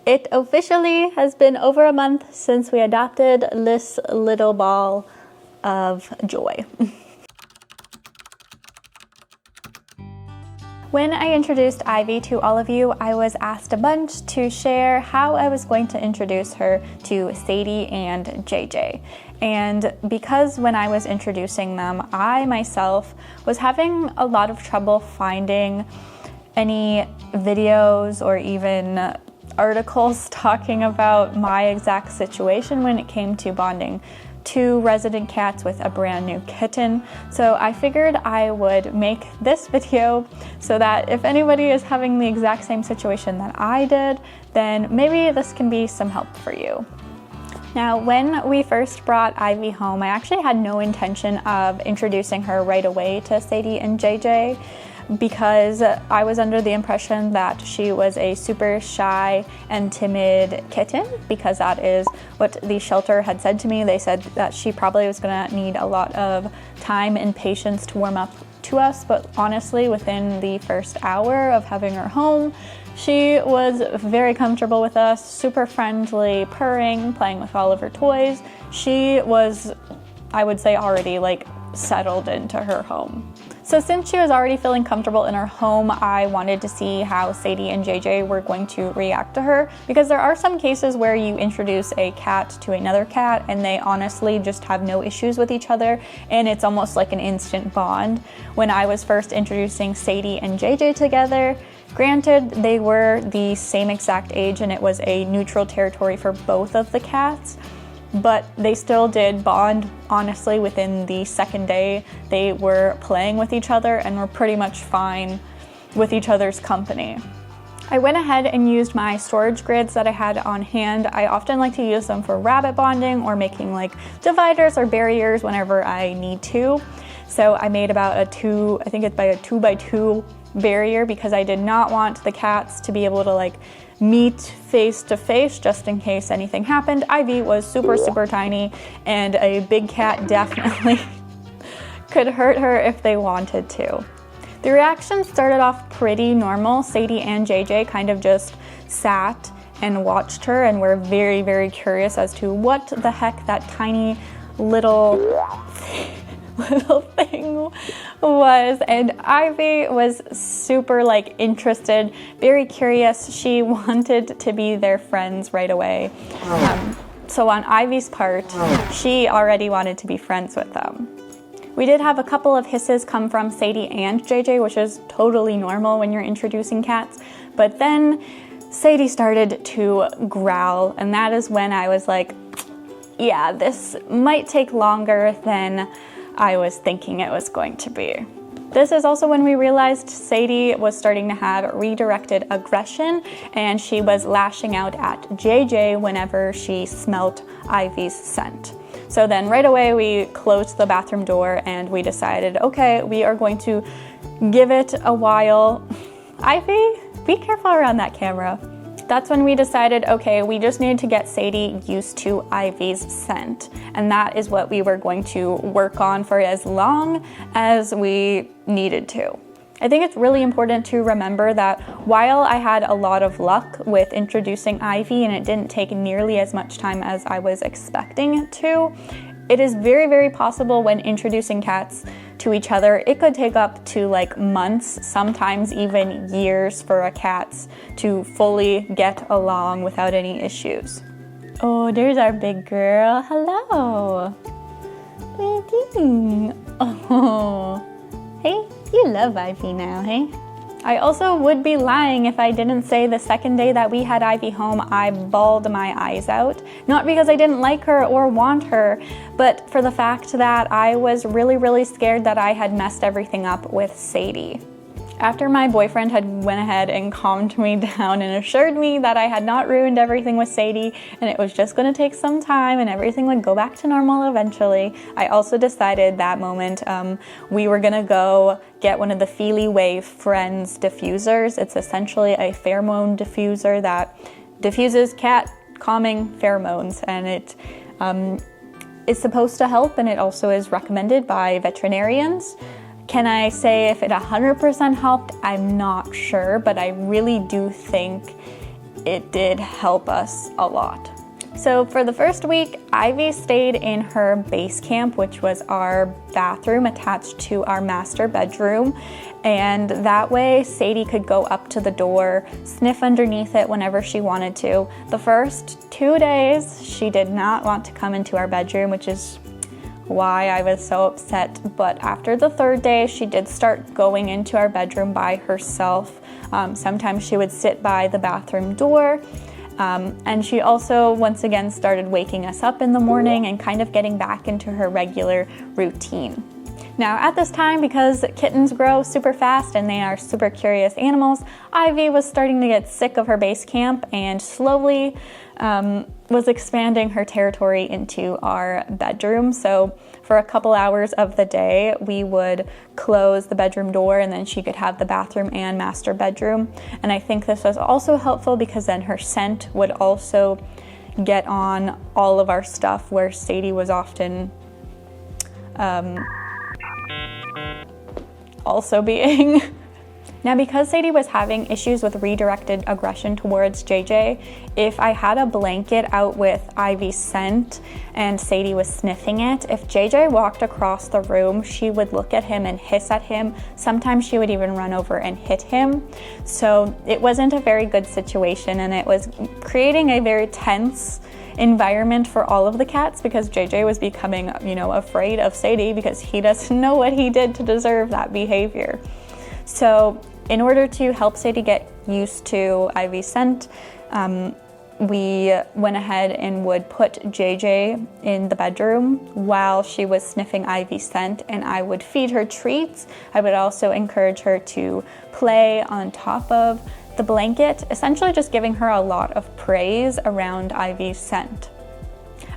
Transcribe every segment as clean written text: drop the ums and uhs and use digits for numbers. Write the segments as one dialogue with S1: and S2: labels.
S1: It officially has been over a month since we adopted this little ball of joy. When I introduced Ivy to all of you, I was asked a bunch to share how I was going to introduce her to Sadie and JJ. And because when I was introducing them, I myself was having a lot of trouble finding any videos or even articles talking about my exact situation when it came to bonding two resident cats with a brand new kitten. So I figured I would make this video so that if anybody is having the exact same situation that I did, then maybe this can be some help for you. Now, when we first brought Ivy home, I actually had no intention of introducing her right away to Sadie and JJ, because I was under the impression that she was a super shy and timid kitten, because that is what the shelter had said to me. They said that she probably was gonna need a lot of time and patience to warm up to us, but honestly, within the first hour of having her home, she was very comfortable with us, super friendly, purring, playing with all of her toys. She was, I would say, already like settled into her home. So since she was already feeling comfortable in her home, I wanted to see how Sadie and JJ were going to react to her, because there are some cases where you introduce a cat to another cat and they honestly just have no issues with each other, and it's almost like an instant bond. When I was first introducing Sadie and JJ together, granted, they were the same exact age and it was a neutral territory for both of the cats, but they still did bond. Honestly, within the second day, they were playing with each other and were pretty much fine with each other's company. I went ahead and used my storage grids that I had on hand. I often like to use them for rabbit bonding or making like dividers or barriers whenever I need to. So I made about a 2x2 barrier, because I did not want the cats to be able to like meet face to face just in case anything happened. Ivy was super tiny, and a big cat definitely could hurt her if they wanted to. The reaction started off pretty normal. Sadie and JJ kind of just sat and watched her and were very curious as to what the heck that tiny little thing was, and Ivy was super like interested, very curious. She wanted to be their friends right away. So on Ivy's part, she already wanted to be friends with them. We did have a couple of hisses come from Sadie and JJ, which is totally normal when you're introducing cats, but then Sadie started to growl, and that is when I was like, yeah, this might take longer than I was thinking it was going to be. This is also when we realized Sadie was starting to have redirected aggression, and she was lashing out at JJ whenever she smelt Ivy's scent. So then right away we closed the bathroom door and we decided, okay, we are going to give it a while. Ivy, be careful around that camera. That's when we decided, okay, we just need to get Sadie used to Ivy's scent. And that is what we were going to work on for as long as we needed to. I think it's really important to remember that while I had a lot of luck with introducing Ivy and it didn't take nearly as much time as I was expecting it to, it is very possible when introducing cats to each other, it could take up to like months, sometimes even years for a cat to fully get along without any issues. Oh, there's our big girl. Hello. What are you doing? Oh, hey, you love Ivy now, hey? I also would be lying if I didn't say the second day that we had Ivy home, I bawled my eyes out. Not because I didn't like her or want her, but for the fact that I was really scared that I had messed everything up with Sadie. After my boyfriend had went ahead and calmed me down and assured me that I had not ruined everything with Sadie and it was just going to take some time and everything would go back to normal eventually, I also decided that moment we were going to go get one of the Feely Wave Friends diffusers. It's essentially a pheromone diffuser that diffuses cat calming pheromones, and it is supposed to help, and it also is recommended by veterinarians. Can I say if it 100% helped? I'm not sure, but I really do think it did help us a lot. So for the first week, Ivy stayed in her base camp, which was our bathroom attached to our master bedroom. And that way Sadie could go up to the door, sniff underneath it whenever she wanted to. The first 2 days, she did not want to come into our bedroom, which is why I was so upset. But after the third day, she did start going into our bedroom by herself. Sometimes she would sit by the bathroom door. And she also, once again, started waking us up in the morning and kind of getting back into her regular routine. Now, at this time, because kittens grow super fast and they are super curious animals, Ivy was starting to get sick of her base camp and slowly was expanding her territory into our bedroom. So for a couple hours of the day, we would close the bedroom door and then she could have the bathroom and master bedroom. And I think this was also helpful because then her scent would also get on all of our stuff, where Sadie was often also being. Now, because Sadie was having issues with redirected aggression towards JJ, if I had a blanket out with Ivy's scent and Sadie was sniffing it, if JJ walked across the room, she would look at him and hiss at him. Sometimes she would even run over and hit him. So it wasn't a very good situation, and it was creating a very tense environment for all of the cats because JJ was becoming, afraid of Sadie because he doesn't know what he did to deserve that behavior. So in order to help Sadie get used to Ivy's scent, we went ahead and would put JJ in the bedroom while she was sniffing Ivy's scent, and I would feed her treats. I would also encourage her to play on top of the blanket, essentially just giving her a lot of praise around Ivy's scent.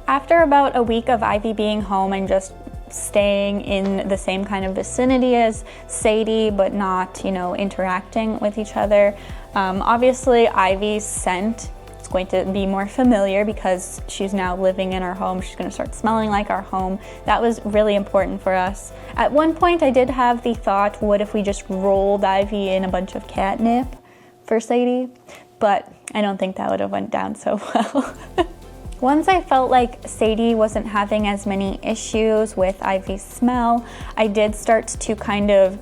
S1: After about a week of Ivy being home and just staying in the same kind of vicinity as Sadie, but not, interacting with each other, obviously Ivy's scent is going to be more familiar because she's now living in our home. She's going to start smelling like our home. That was really important for us. At one point, I did have the thought, what if we just rolled Ivy in a bunch of catnip for Sadie? But I don't think that would have went down so well. Once I felt like Sadie wasn't having as many issues with Ivy's smell, I did start to kind of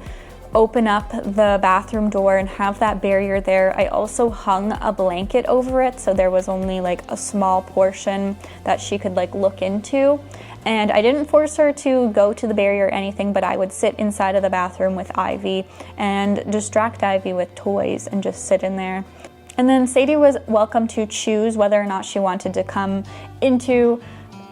S1: open up the bathroom door and have that barrier there. I also hung a blanket over it, so there was only like a small portion that she could look into. And I didn't force her to go to the barrier or anything, but I would sit inside of the bathroom with Ivy and distract Ivy with toys and just sit in there. And then Sadie was welcome to choose whether or not she wanted to come into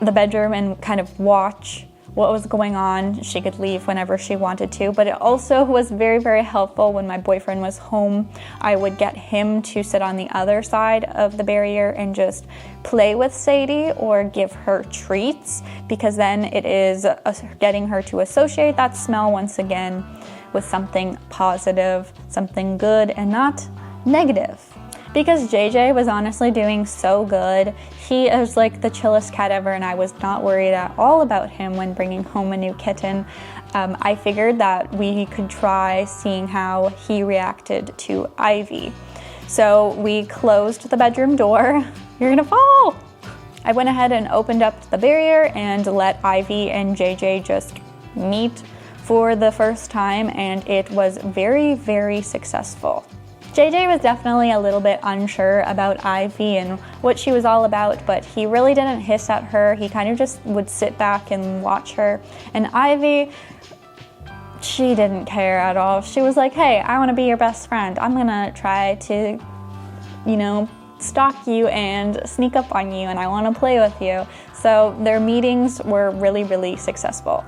S1: the bedroom and kind of watch what was going on. She could leave whenever she wanted to, but it also was very, very helpful when my boyfriend was home. I would get him to sit on the other side of the barrier and just play with Sadie or give her treats, because then it is getting her to associate that smell once again with something positive, something good, and not negative. Because JJ was honestly doing so good. He is like the chillest cat ever, and I was not worried at all about him when bringing home a new kitten. I figured that we could try seeing how he reacted to Ivy. So we closed the bedroom door. You're gonna fall! I went ahead and opened up the barrier and let Ivy and JJ just meet for the first time, and it was very, very successful. JJ was definitely a little bit unsure about Ivy and what she was all about, but he really didn't hiss at her. He kind of just would sit back and watch her. And Ivy, she didn't care at all. She was like, hey, I want to be your best friend. I'm gonna try to, stalk you and sneak up on you, and I want to play with you. So their meetings were really, really successful.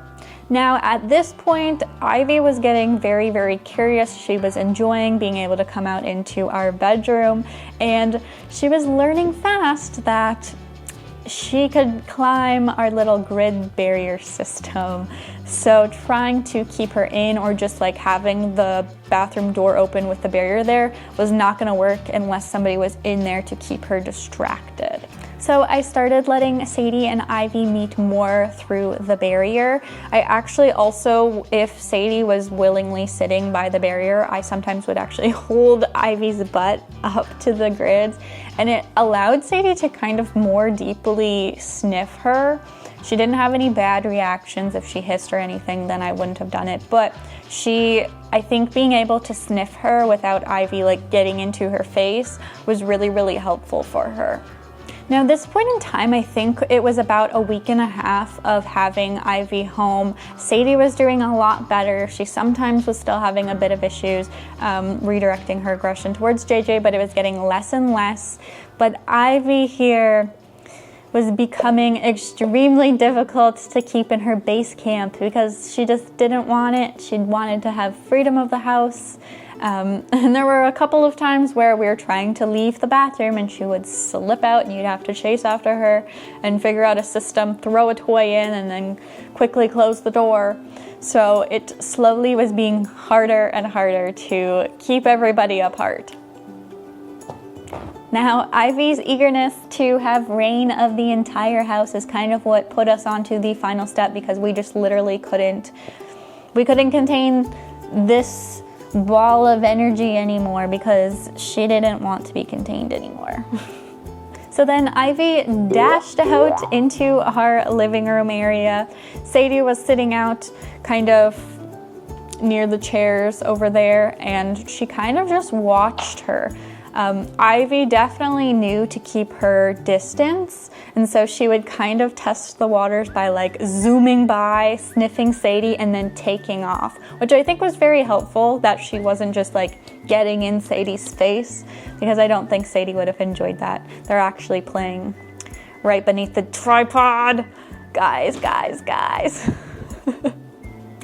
S1: Now, at this point, Ivy was getting very, very curious. She was enjoying being able to come out into our bedroom, and she was learning fast that she could climb our little grid barrier system. So trying to keep her in, or just like having the bathroom door open with the barrier there, was not gonna work unless somebody was in there to keep her distracted. So I started letting Sadie and Ivy meet more through the barrier. I actually also, if Sadie was willingly sitting by the barrier, I sometimes would actually hold Ivy's butt up to the grids, and it allowed Sadie to kind of more deeply sniff her. She didn't have any bad reactions. If she hissed or anything, then I wouldn't have done it. But I think being able to sniff her without Ivy like getting into her face was really, really helpful for her. Now, at this point in time, I think it was about a week and a half of having Ivy home. Sadie was doing a lot better. She sometimes was still having a bit of issues redirecting her aggression towards JJ, but it was getting less and less. But Ivy here was becoming extremely difficult to keep in her base camp because she just didn't want it. She wanted to have freedom of the house. And there were a couple of times where we were trying to leave the bathroom and she would slip out and you'd have to chase after her and figure out a system, throw a toy in, and then quickly close the door. So it slowly was being harder and harder to keep everybody apart. Now, Ivy's eagerness to have reign of the entire house is kind of what put us onto the final step, because we just literally couldn't contain this ball of energy anymore because she didn't want to be contained anymore. So then Ivy dashed out into our living room area. Sadie was sitting out kind of near the chairs over there, and she kind of just watched her. Ivy definitely knew to keep her distance, and so she would kind of test the waters by like zooming by, sniffing Sadie, and then taking off, which I think was very helpful, that she wasn't just like getting in Sadie's face, because I don't think Sadie would have enjoyed that. They're actually playing right beneath the tripod. Guys.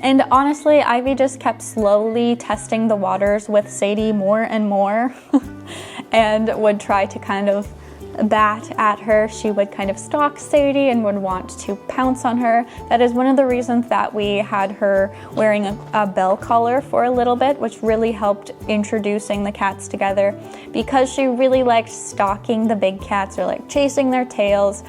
S1: And honestly, Ivy just kept slowly testing the waters with Sadie more and more and would try to kind of bat at her. She would kind of stalk Sadie and would want to pounce on her. That is one of the reasons that we had her wearing a bell collar for a little bit, which really helped introducing the cats together, because she really liked stalking the big cats or like chasing their tails.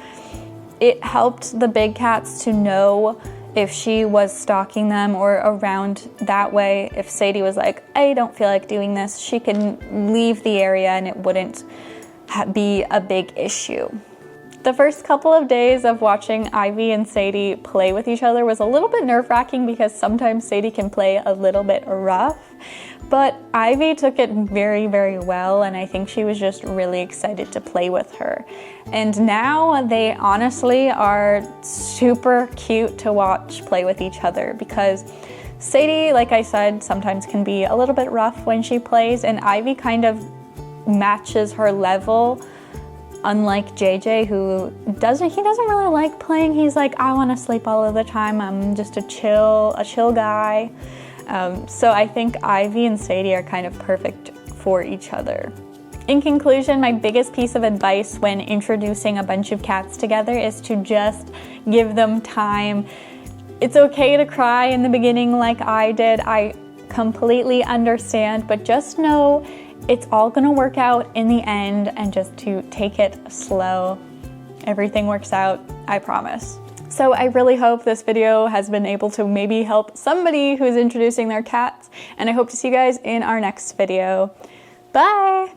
S1: It helped the big cats to know if she was stalking them or around that way. If Sadie was like, I don't feel like doing this, she can leave the area and it wouldn't be a big issue. The first couple of days of watching Ivy and Sadie play with each other was a little bit nerve-wracking, because sometimes Sadie can play a little bit rough, but Ivy took it very, very well, and I think she was just really excited to play with her. And now they honestly are super cute to watch play with each other, because Sadie, like I said, sometimes can be a little bit rough when she plays, and Ivy kind of matches her level. Unlike JJ, who doesn't really like playing. He's like, I want to sleep all of the time. I'm just a chill guy. So I think Ivy and Sadie are kind of perfect for each other. In conclusion, my biggest piece of advice when introducing a bunch of cats together is to just give them time. It's okay to cry in the beginning like I did. I completely understand, but just know it's all gonna work out in the end, and just to take it slow. Everything works out, I promise. So I really hope this video has been able to maybe help somebody who's introducing their cats, and I hope to see you guys in our next video. Bye!